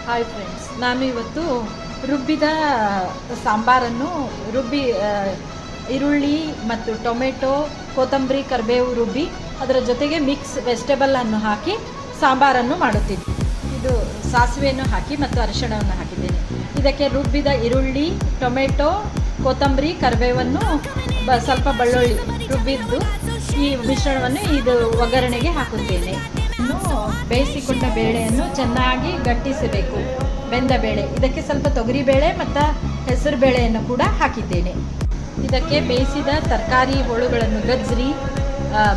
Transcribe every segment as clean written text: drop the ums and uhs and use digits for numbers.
Hi friends, ನಾನು ಇವತ್ತು ರುಬ್ಬಿದ ಸಾಂಬಾರನ್ನು ಈರುಳ್ಳಿ ಮತ್ತು ಟೊಮೆಟೊ, ಕೊತ್ತಂಬರಿ, ಕರಿಬೇವು ರುಬ್ಬಿ ಅದರ ಜೊತೆಗೆ ಮಿಕ್ಸ್ ವೆಜಿಟೇಬಲನ್ನು ಹಾಕಿ ಸಾಂಬಾರನ್ನು ಮಾಡುತ್ತಿದ್ದೆ. ಇದು ಸಾಸಿವೆಯನ್ನು ಹಾಕಿ ಮತ್ತು ಅರಿಶಿಣವನ್ನು ಹಾಕಿದ್ದೇನೆ. ಇದಕ್ಕೆ ರುಬ್ಬಿದ ಈರುಳ್ಳಿ, ಟೊಮೆಟೊ, ಕೊತ್ತಂಬರಿ, ಕರಿಬೇವನ್ನು ಸ್ವಲ್ಪ ಬೆಳ್ಳುಳ್ಳಿ ರುಬ್ಬಿದ್ದು ಈ ಮಿಶ್ರಣವನ್ನು ಇದು ಒಗ್ಗರಣೆಗೆ ಹಾಕುತ್ತೇನೆ. ಬೇಯಿಸಿಕೊಂಡ ಬೇಳೆಯನ್ನು ಚೆನ್ನಾಗಿ ಗಟ್ಟಿಸಬೇಕು. ಬೆಂದ ಬೇಳೆ, ಇದಕ್ಕೆ ಸ್ವಲ್ಪ ತೊಗರಿಬೇಳೆ ಮತ್ತು ಹೆಸರು ಬೇಳೆಯನ್ನು ಕೂಡ ಹಾಕಿದ್ದೇನೆ. ಇದಕ್ಕೆ ಬೇಯಿಸಿದ ತರಕಾರಿ ಹೋಳುಗಳನ್ನು ಗಜ್ರಿ,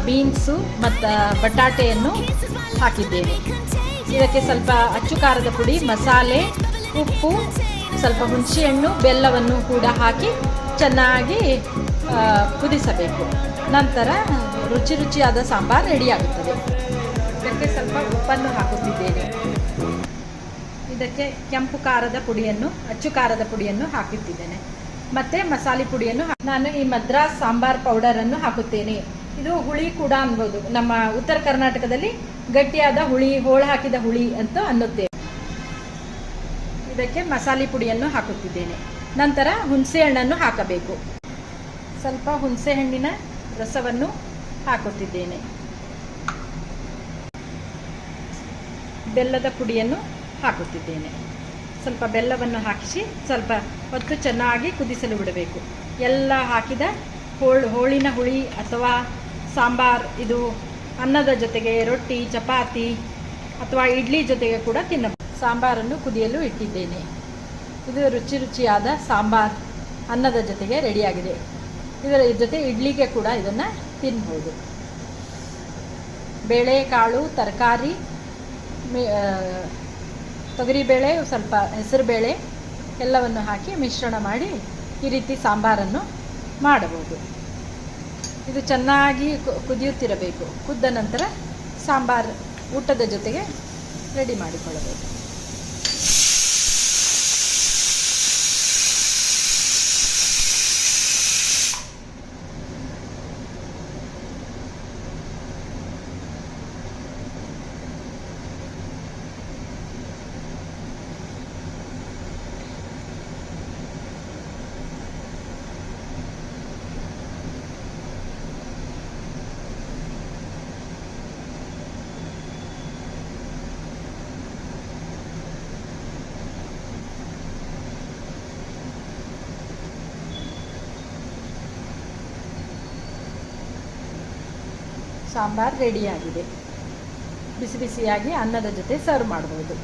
ಬೀನ್ಸು ಮತ್ತು ಬಟಾಟೆಯನ್ನು ಹಾಕಿದ್ದೇನೆ. ಇದಕ್ಕೆ ಸ್ವಲ್ಪ ಅಚ್ಚು ಖಾರದ ಪುಡಿ, ಮಸಾಲೆ, ಉಪ್ಪು, ಸ್ವಲ್ಪ ಹುಣಸೆಹಣ್ಣು, ಬೆಲ್ಲವನ್ನು ಕೂಡ ಹಾಕಿ ಚೆನ್ನಾಗಿ ಕುದಿಸಬೇಕು. ನಂತರ ರುಚಿಯಾದ ಸಾಂಬಾರು ರೆಡಿಯಾಗುತ್ತದೆ. ಇದಕ್ಕೆ ಸ್ವಲ್ಪ ಉಪ್ಪನ್ನು ಹಾಕುತ್ತಿದ್ದೇನೆ. ಇದಕ್ಕೆ ಕೆಂಪು ಖಾರದ ಪುಡಿಯನ್ನು, ಅಚ್ಚು ಖಾರದ ಪುಡಿಯನ್ನು ಹಾಕುತ್ತಿದ್ದೇನೆ ಮತ್ತು ಮಸಾಲೆ ಪುಡಿಯನ್ನು ನಾನು ಈ ಮದ್ರಾಸ್ ಸಾಂಬಾರ್ ಪೌಡರನ್ನು ಹಾಕುತ್ತೇನೆ. ಇದು ಹುಳಿ ಕೂಡ ಅನ್ಬೋದು. ನಮ್ಮ ಉತ್ತರ ಕರ್ನಾಟಕದಲ್ಲಿ ಗಟ್ಟಿಯಾದ ಹುಳಿ, ಹೋಳು ಹಾಕಿದ ಹುಳಿ ಅಂತ ಅನ್ನುತ್ತೇವೆ. ಇದಕ್ಕೆ ಮಸಾಲೆ ಪುಡಿಯನ್ನು ಹಾಕುತ್ತಿದ್ದೇನೆ. ನಂತರ ಹುಣಸೆಹಣ್ಣನ್ನು ಹಾಕಬೇಕು. ಸ್ವಲ್ಪ ಹುಣಸೆಹಣ್ಣಿನ ರಸವನ್ನು ಹಾಕುತ್ತಿದ್ದೇನೆ. ಬೆಲ್ಲದ ಪುಡಿಯನ್ನು ಹಾಕುತ್ತಿದ್ದೇನೆ. ಸ್ವಲ್ಪ ಬೆಲ್ಲವನ್ನು ಹಾಕಿಸಿ ಸ್ವಲ್ಪ ಹೊತ್ತು ಚೆನ್ನಾಗಿ ಕುದಿಸಲು ಬಿಡಬೇಕು. ಎಲ್ಲ ಹಾಕಿದ ಹೋಳಿನ ಹುಳಿ ಅಥವಾ ಸಾಂಬಾರ್ ಇದು ಅನ್ನದ ಜೊತೆಗೆ, ರೊಟ್ಟಿ, ಚಪಾತಿ ಅಥವಾ ಇಡ್ಲಿ ಜೊತೆಗೆ ಕೂಡ ತಿನ್ನಬಹುದು. ಸಾಂಬಾರನ್ನು ಕುದಿಯಲು ಇಟ್ಟಿದ್ದೇನೆ. ಇದು ರುಚಿಯಾದ ಸಾಂಬಾರ್ ಅನ್ನದ ಜೊತೆಗೆ ರೆಡಿಯಾಗಿದೆ. ಇದರ ಜೊತೆ ಇಡ್ಲಿಗೆ ಕೂಡ ಇದನ್ನು ತಿನ್ಬೋದು. ಬೇಳೆಕಾಳು, ತರಕಾರಿ, ತೊಗರಿಬೇಳೆ, ಸ್ವಲ್ಪ ಹೆಸರುಬೇಳೆ ಎಲ್ಲವನ್ನು ಹಾಕಿ ಮಿಶ್ರಣ ಮಾಡಿ ಈ ರೀತಿ ಸಾಂಬಾರನ್ನು ಮಾಡಬಹುದು. ಇದು ಚೆನ್ನಾಗಿ ಕುದಿಯುತ್ತಿರಬೇಕು. ಕುದ್ದ ನಂತರ ಸಾಂಬಾರು ಊಟದ ಜೊತೆಗೆ ರೆಡಿ ಮಾಡಿಕೊಳ್ಳಬೇಕು. ಸಾಂಬಾರ್ ರೆಡಿಯಾಗಿದೆ. ಬಿಸಿ ಬಿಸಿಯಾಗಿ ಅನ್ನದ ಜೊತೆ ಸರ್ವ್ ಮಾಡಬಹುದು.